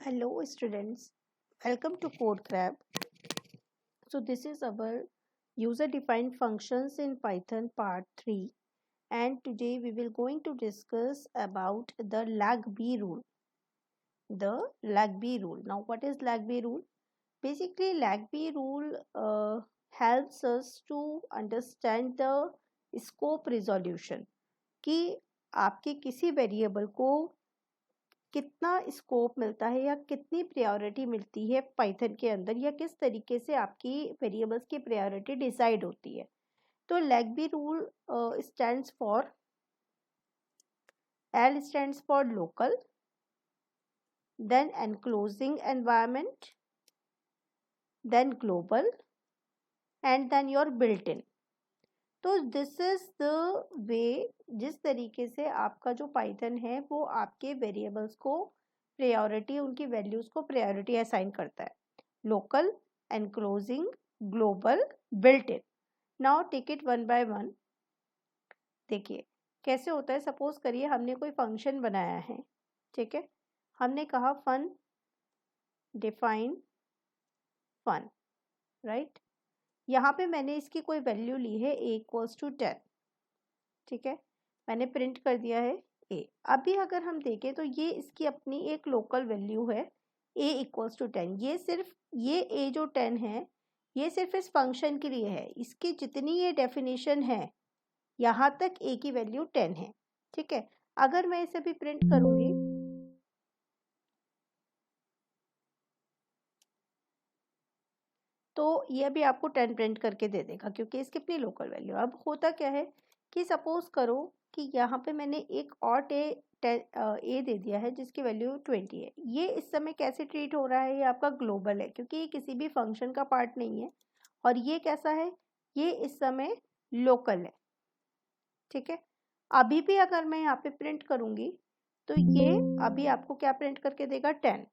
Hello students, welcome to CodeCrab. So this is our user defined functions in Python part 3 and today we will going to discuss about the lag-b rule. The lag-b rule. Now what is lag-b rule? Basically lag-b rule helps us to understand the scope resolution कि आपके किसी variable को कितना scope मिलता है या कितनी priority मिलती है पाइथन के अंदर या किस तरीके से आपकी वेरिएबल्स की प्रायोरिटी डिसाइड होती है। तो lag-b rule stands for L stands for local, then enclosing environment, then global and then your built in. तो दिस इज द वे जिस तरीके से आपका जो पाइथन है वो आपके वेरिएबल्स को प्रायोरिटी, उनकी वैल्यूज को प्रायोरिटी असाइन करता है। Local, enclosing, global, built in. Now take it one by one. देखिए कैसे होता है। सपोज करिए हमने कोई फंक्शन बनाया है, ठीक है। हमने कहा फन डिफाइन फन, राइट। यहाँ पे मैंने इसकी कोई वैल्यू ली है a इक्वल्स टू 10, ठीक है। मैंने प्रिंट कर दिया है a। अभी अगर हम देखें तो ये इसकी अपनी एक लोकल वैल्यू है a इक्वल्स टू 10। ये सिर्फ ये a जो 10 है ये सिर्फ इस फंक्शन के लिए है। इसकी जितनी ये डेफिनेशन है यहाँ तक a की वैल्यू 10 है, ठीक है। अगर मैं इसे भी प्रिंट करूंगी तो ये भी आपको 10 प्रिंट करके दे देगा क्योंकि इसकी अपनी लोकल वैल्यू। अब होता क्या है कि सपोज करो कि यहाँ पे मैंने एक और ए दे दिया है जिसकी वैल्यू 20 है। ये इस समय कैसे ट्रीट हो रहा है? ये आपका ग्लोबल है क्योंकि ये किसी भी फंक्शन का पार्ट नहीं है। और ये कैसा है? ये इस समय लोकल है, ठीक है। अभी भी अगर मैं यहाँ पे प्रिंट करूंगी तो ये अभी आपको क्या प्रिंट करके देगा? 10।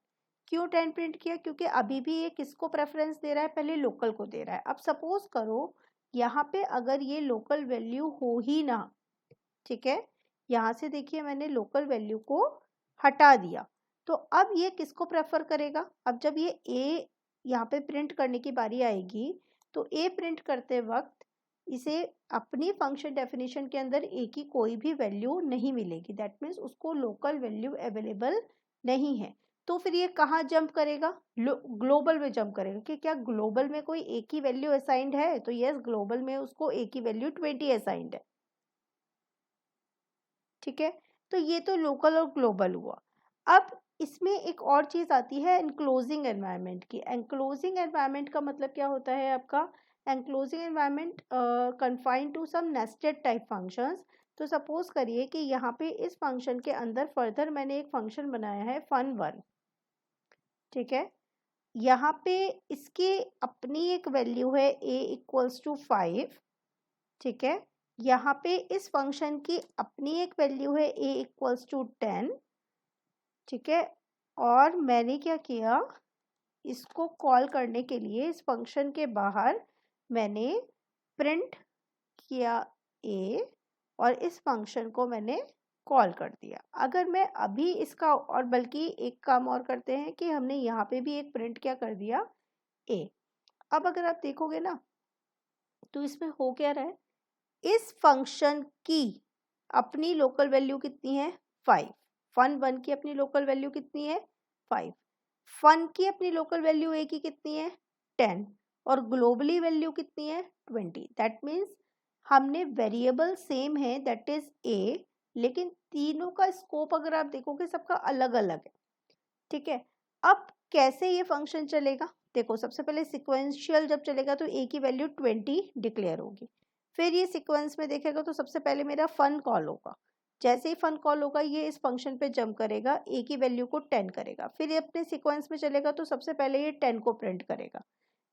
क्यों 10 प्रिंट किया? क्योंकि अभी भी ये किसको प्रेफरेंस दे रहा है? पहले लोकल को दे रहा है। अब सपोज करो यहाँ पे अगर ये लोकल वैल्यू हो ही ना, ठीक है। यहाँ से देखिए मैंने लोकल वैल्यू को हटा दिया तो अब ये किसको प्रेफर करेगा? अब जब ये ए यहाँ पे प्रिंट करने की बारी आएगी तो ए प्रिंट करते वक्त इसे अपनी फंक्शन डेफिनेशन के अंदर ए की कोई भी वैल्यू नहीं मिलेगी। दैट मीन्स उसको लोकल वैल्यू अवेलेबल नहीं है। तो फिर ये कहाँ जंप करेगा? ग्लोबल में जंप करेगा कि क्या ग्लोबल में कोई ए की वैल्यू असाइंड है? तो यस, ग्लोबल में उसको ए की वैल्यू 20 असाइंड है, ठीक है। तो ये तो लोकल और ग्लोबल हुआ। अब इसमें एक और चीज आती है एनक्लोजिंग एनवायरनमेंट की। एनक्लोजिंग एनवायरनमेंट का मतलब क्या होता है आपका? Enclosing environment confined to some nested type functions. तो सपोज करिए कि यहाँ पे इस फंक्शन के अंदर फर्दर मैंने एक फंक्शन बनाया है fun1, ठीक है। यहाँ पे इसकी अपनी एक वैल्यू है a इक्वल्स टू 5, ठीक है। यहाँ पे इस फंक्शन की अपनी एक वैल्यू है a इक्वल्स टू 10, ठीक है। और मैंने क्या किया, इसको कॉल करने के लिए इस फंक्शन के बाहर मैंने प्रिंट किया a और इस फंक्शन को मैंने कॉल कर दिया। अगर मैं अभी इसका, और बल्कि एक काम और करते हैं कि हमने यहाँ पे भी एक प्रिंट क्या कर दिया? a। अब अगर आप देखोगे ना तो इसमें हो क्या रहा है? इस फंक्शन की अपनी लोकल वैल्यू कितनी है? 5। fun1 की अपनी लोकल वैल्यू कितनी है? 5। फन की अपनी लोकल वैल्यू a की कितनी है? 10। और ग्लोबली वैल्यू कितनी है? 20। दैट मीन्स हमने वेरिएबल सेम है, दैट इज a, लेकिन तीनों का स्कोप अगर आप देखोगे सबका अलग अलग है, ठीक है। अब कैसे ये फंक्शन चलेगा? देखो सबसे पहले सिक्वेंशियल जब चलेगा तो a की वैल्यू 20 डिक्लेयर होगी। फिर ये सीक्वेंस में देखेगा तो सबसे पहले मेरा फन कॉल होगा। जैसे ही फन कॉल होगा ये इस फंक्शन पे जंप करेगा, a की वैल्यू को 10 करेगा। फिर ये अपने सीक्वेंस में चलेगा तो सबसे पहले ये 10 को प्रिंट करेगा।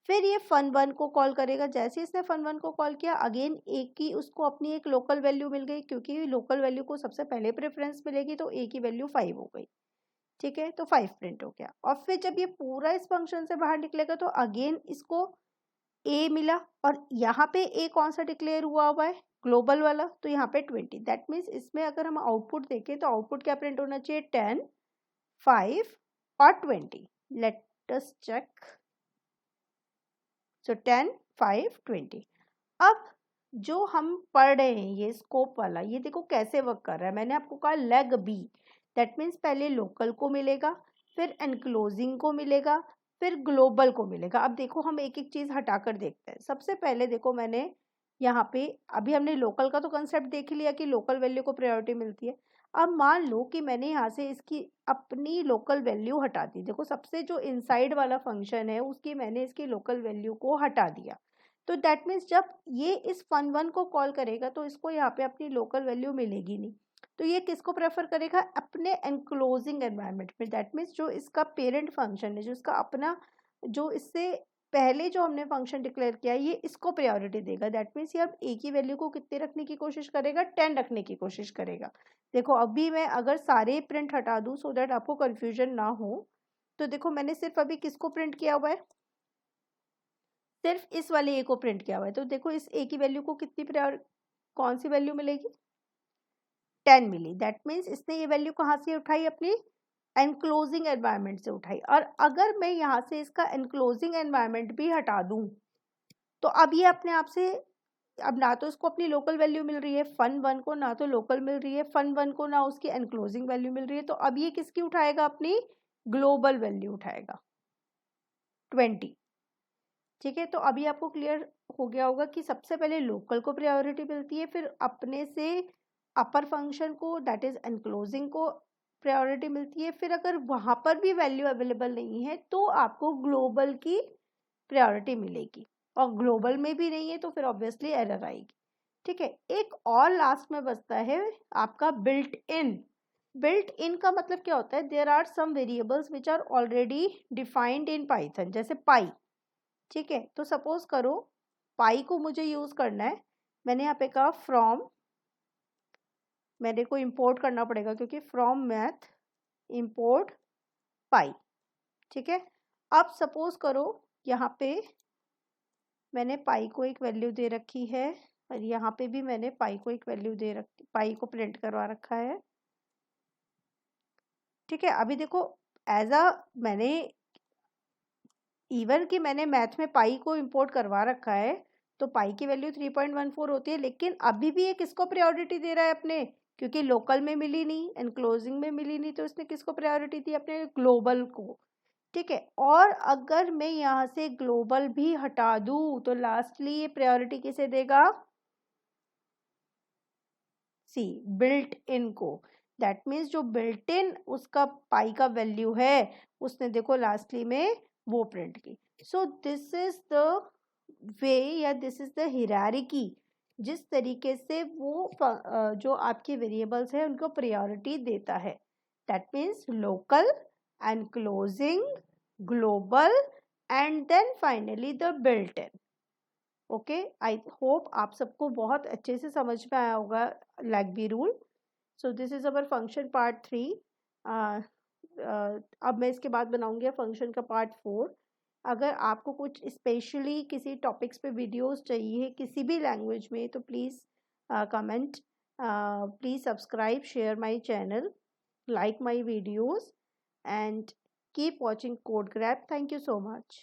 फिर ये fun1 को कॉल करेगा। जैसे इसने fun1 को कॉल किया अगेन a की उसको अपनी एक लोकल वैल्यू मिल गई, क्योंकि लोकल वैल्यू को सबसे पहले प्रेफरेंस मिलेगी तो a की वैल्यू 5 हो गई, ठीक है। तो 5 प्रिंट हो गया। और फिर जब ये पूरा इस फंक्शन से बाहर निकलेगा तो अगेन इसको a मिला और यहाँ पे a कौन सा डिक्लेयर हुआ है? ग्लोबल वाला। तो यहाँ पे 20। दैट मीन्स इसमें अगर हम आउटपुट देखें तो आउटपुट क्या प्रिंट होना चाहिए? 10, 5 or 20? Let us check. So 10, 5, 20. अब जो हम पढ़ रहे हैं ये स्कोप वाला, ये देखो कैसे वर्क कर रहा है। मैंने आपको कहा लेग बी, दैट मीन्स पहले लोकल को मिलेगा, फिर एनक्लोजिंग को मिलेगा, फिर ग्लोबल को मिलेगा। अब देखो हम एक एक चीज हटाकर देखते हैं। सबसे पहले देखो मैंने यहाँ पे अभी हमने लोकल का तो कंसेप्ट देख लिया कि लोकल वैल्यू को प्रायोरिटी मिलती है। अब मान लो कि मैंने यहाँ से इसकी अपनी लोकल वैल्यू हटा दी। देखो सबसे जो इनसाइड वाला फंक्शन है उसकी मैंने इसकी लोकल वैल्यू को हटा दिया। तो दैट मीन्स जब ये इस fun1 को कॉल करेगा तो इसको यहाँ पे अपनी लोकल वैल्यू मिलेगी नहीं। तो ये किसको प्रेफर करेगा? अपने एनक्लोजिंग एनवायरनमेंट में। दैट मीन्स जो इसका पेरेंट फंक्शन है, जो इसका अपना, जो इससे पहले जो हमने फंक्शन डिक्लेयर किया ये इसको प्रायोरिटी देगा। दैट मीन्स ये अब ए की वैल्यू को कितने रखने की कोशिश करेगा? 10 रखने की कोशिश करेगा। देखो अभी मैं अगर सारे प्रिंट हटा दूं सो दैट आपको कंफ्यूजन ना हो, तो देखो मैंने सिर्फ अभी किसको प्रिंट किया हुआ है? सिर्फ इस वाले ए को प्रिंट किया हुआ है। तो देखो इस ए की वैल्यू को कितनी कौन सी वैल्यू मिलेगी? 10 मिली। दैट मीन्स इसने ये वैल्यू कहाँ से उठाई? अपनी एनक्लोजिंग एनवायरनमेंट से उठाई। और अगर मैं यहाँ से इसका एनक्लोजिंग एनवायरनमेंट भी हटा दूं तो अब ये अपने आप से, अब ना तो इसको अपनी लोकल वैल्यू मिल रही है fun1 को, ना तो लोकल मिल रही है fun1 को, ना उसकी एनक्लोजिंग वैल्यू मिल रही है। तो अब ये किसकी उठाएगा? अपनी ग्लोबल वैल्यू उठाएगा 20। ठीक है, तो अभी आपको क्लियर हो गया होगा कि सबसे पहले लोकल को प्रायोरिटी मिलती है, फिर अपने से अपर फंक्शन को दैट इज एनक्लोजिंग को प्रायोरिटी मिलती है, फिर अगर वहां पर भी वैल्यू अवेलेबल नहीं है तो आपको ग्लोबल की प्रायोरिटी मिलेगी, और ग्लोबल में भी नहीं है तो फिर ऑब्वियसली एरर आएगी। ठीक है, एक और लास्ट में बचता है आपका बिल्ट इन। बिल्ट इन का मतलब क्या होता है? There are some variables which are already defined in Python, जैसे पाई। ठीक है, तो सपोज करो पाई को मुझे यूज करना है। मैंने यहाँ पे कहा फ्रॉम, मेरे को इंपोर्ट करना पड़ेगा क्योंकि फ्रॉम मैथ इंपोर्ट पाई। ठीक है, अब सपोज करो यहाँ पे मैंने पाई को एक वैल्यू दे रखी है, और यहाँ पे भी मैंने पाई को एक वैल्यू दे रखी, पाई को प्रिंट करवा रखा है। ठीक है, अभी देखो एज अ मैंने इवन कि मैंने मैथ में पाई को इंपोर्ट करवा रखा है तो पाई की वैल्यू 3.14 होती है, लेकिन अभी भी ये किसको प्रायोरिटी दे रहा है? अपने, क्योंकि लोकल में मिली नहीं, एनक्लोजिंग में मिली नहीं, तो इसने किसको प्रायोरिटी दी? अपने ग्लोबल को। ठीक है, और अगर मैं यहाँ से ग्लोबल भी हटा दूं तो लास्टली ये प्रायोरिटी किसे देगा? सी, बिल्ट इन को। दैट मीन्स जो बिल्ट इन उसका पाई का वैल्यू है उसने देखो लास्टली में वो प्रिंट की। सो दिस इज द वे, या दिस इज द हिरारिकी, जिस तरीके से वो जो आपके वेरिएबल्स है उनको प्रायोरिटी देता है। That means local, enclosing, global, and then finally the built in. Okay, I hope आप सबको बहुत अच्छे से समझ में आया होगा LEGB rule. So this is our function part 3। अब मैं इसके बाद बनाऊंगी फंक्शन का पार्ट 4। अगर आपको कुछ स्पेशली किसी टॉपिक्स पे वीडियोस चाहिए किसी भी लैंग्वेज में तो please comment, please subscribe, share my channel, like my videos, and keep watching CodeGrab. Thank you so much.